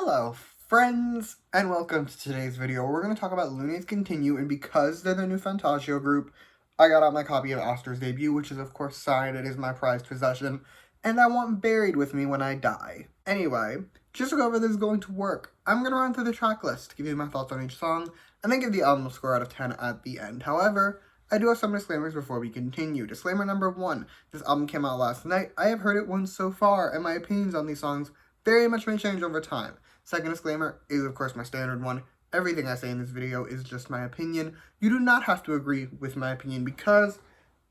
Hello friends, and welcome to today's video. We're going to talk about LUN8's Continue, and because they're the new Fantasio group, I got out my copy of Aster's Debut, which is of course signed. It is my prized possession, and I want buried with me when I die. Anyway, just to go over this is going to work. I'm going to run through the track list, give you my thoughts on each song, and then give the album score out of 10 at the end. However, I do have some disclaimers before we continue. Disclaimer number 1, this album came out last night. I have heard it once so far, and my opinions on these songs very much may change over time. Second disclaimer is, of course, my standard one. Everything I say in this video is just my opinion. You do not have to agree with my opinion because,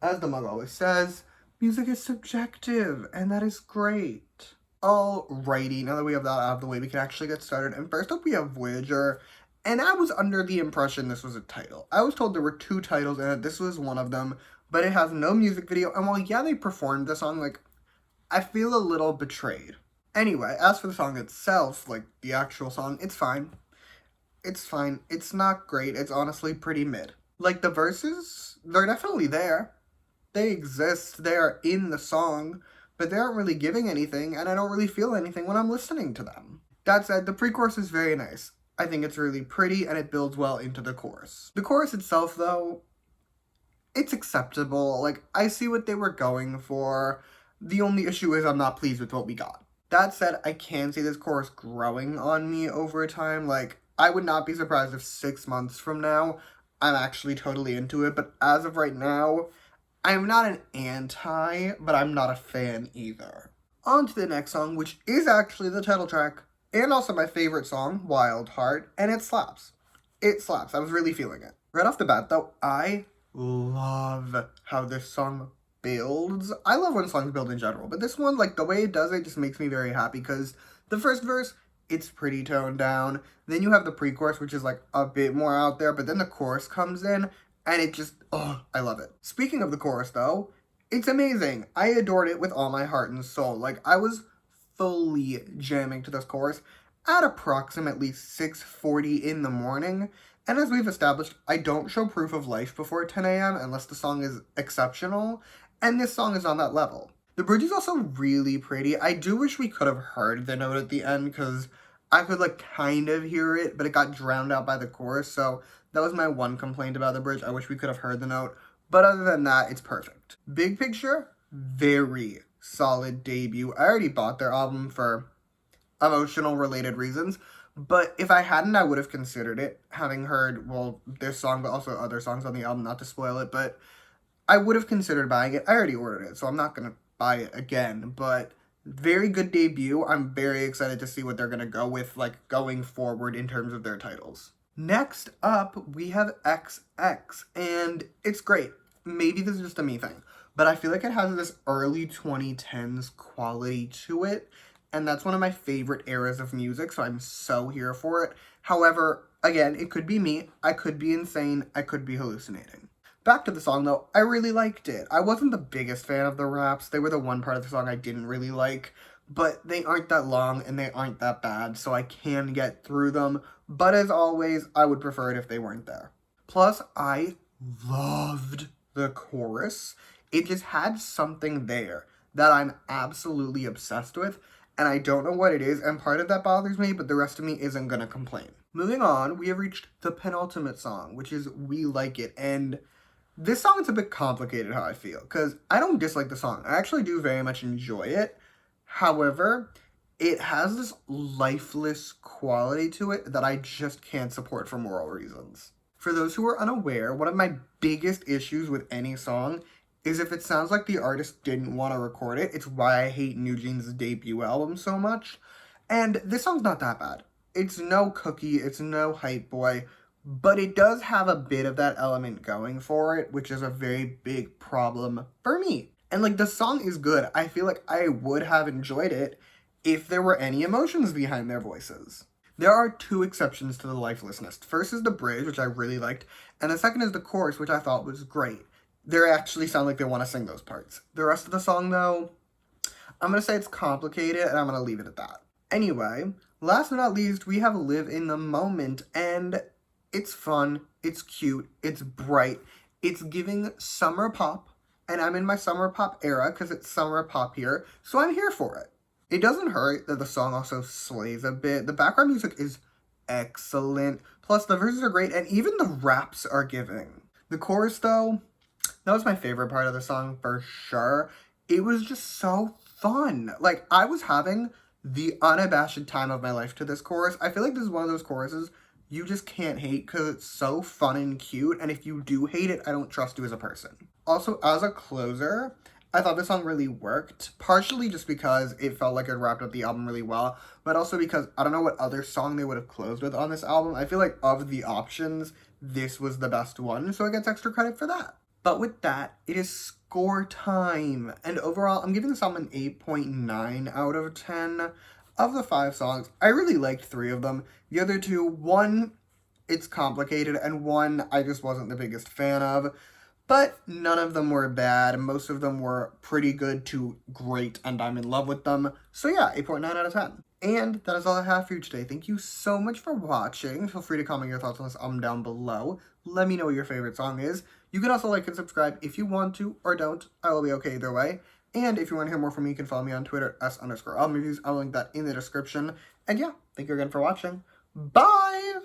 as the mug always says, music is subjective, and that is great. Alrighty, now that we have that out of the way, we can actually get started. And first up, we have Voyager. And I was under the impression this was a title. I was told there were 2 titles and that this was one of them, but it has no music video. And while, yeah, they performed the song, I feel a little betrayed. Anyway, as for the song itself, the actual song, it's fine. It's fine. It's not great. It's honestly pretty mid. The verses, they're definitely there. They exist. They are in the song, but they aren't really giving anything, and I don't really feel anything when I'm listening to them. That said, the pre-chorus is very nice. I think it's really pretty, and it builds well into the chorus. The chorus itself, though, it's acceptable. I see what they were going for. The only issue is I'm not pleased with what we got. That said, I can see this chorus growing on me over time. I would not be surprised if 6 months from now, I'm actually totally into it. But as of right now, I'm not an anti, but I'm not a fan either. On to the next song, which is actually the title track, and also my favorite song, Wild Heart, and it slaps. It slaps. I was really feeling it. Right off the bat, though, I love how this song builds. I love when songs build in general, but this one, the way it does it just makes me very happy because the first verse, it's pretty toned down. Then you have the pre-chorus, which is a bit more out there, but then the chorus comes in and it just, oh, I love it. Speaking of the chorus though, it's amazing. I adored it with all my heart and soul. I was fully jamming to this chorus at approximately 6:40 in the morning. And as we've established, I don't show proof of life before 10 a.m. unless the song is exceptional. And this song is on that level. The bridge is also really pretty. I do wish we could have heard the note at the end because I could kind of hear it, but it got drowned out by the chorus. So that was my one complaint about the bridge. I wish we could have heard the note. But other than that, it's perfect. Big picture, very solid debut. I already bought their album for emotional related reasons. But if I hadn't, I would have considered it, having heard, well, this song, but also other songs on the album, not to spoil it, but I would have considered buying it. I already ordered it, so I'm not going to buy it again, but very good debut. I'm very excited to see what they're going to go with, going forward in terms of their titles. Next up, we have XX, and it's great. Maybe this is just a me thing, but I feel like it has this early 2010s quality to it, and that's one of my favorite eras of music, so I'm so here for it. However, again, it could be me. I could be insane. I could be hallucinating. Back to the song, though, I really liked it. I wasn't the biggest fan of the raps. They were the one part of the song I didn't really like, but they aren't that long and they aren't that bad, so I can get through them. But as always, I would prefer it if they weren't there. Plus, I loved the chorus. It just had something there that I'm absolutely obsessed with, and I don't know what it is, and part of that bothers me, but the rest of me isn't gonna complain. Moving on, we have reached the penultimate song, which is We Like It, and this song is a bit complicated how I feel, because I don't dislike the song. I actually do very much enjoy it. However, it has this lifeless quality to it that I just can't support for moral reasons. For those who are unaware, one of my biggest issues with any song is if it sounds like the artist didn't want to record it. It's why I hate New Jeans' debut album so much. And this song's not that bad. It's no Cookie, it's no Hype Boy, but it does have a bit of that element going for it, which is a very big problem for me. And the song is good. I feel like I would have enjoyed it if there were any emotions behind their voices. There are 2 exceptions to the lifelessness. First is the bridge, which I really liked, and the second is the chorus, which I thought was great. They actually sound like they want to sing those parts. The rest of the song, though, I'm going to say it's complicated, and I'm going to leave it at that. Anyway, last but not least, we have Live in the Moment, and it's fun, it's cute, it's bright, it's giving summer pop, and I'm in my summer pop era because it's summer pop here, so I'm here for it. It doesn't hurt that the song also slays a bit. The background music is excellent. Plus, the verses are great, and even the raps are giving. The chorus, though, that was my favorite part of the song for sure. It was just so fun. Like, I was having the unabashed time of my life to this chorus. I feel like this is one of those choruses you just can't hate because it's so fun and cute, and if you do hate it, I don't trust you as a person. Also, as a closer, I thought this song really worked, partially just because it felt like it wrapped up the album really well, but also because I don't know what other song they would have closed with on this album. I feel like of the options, this was the best one, so it gets extra credit for that. But with that, it is score time. And overall, I'm giving this album an 8.9 out of 10. Of the 5 songs, I really liked 3 of them. The other 2, one, it's complicated, and one, I just wasn't the biggest fan of. But none of them were bad. Most of them were pretty good to great, and I'm in love with them. So yeah, 8.9 out of 10. And that is all I have for you today. Thank you so much for watching. Feel free to comment your thoughts on this album down below. Let me know what your favorite song is. You can also like and subscribe if you want to or don't. I will be okay either way. And if you want to hear more from me, you can follow me on Twitter, s_album reviews. I'll link that in the description. And yeah, thank you again for watching. Bye!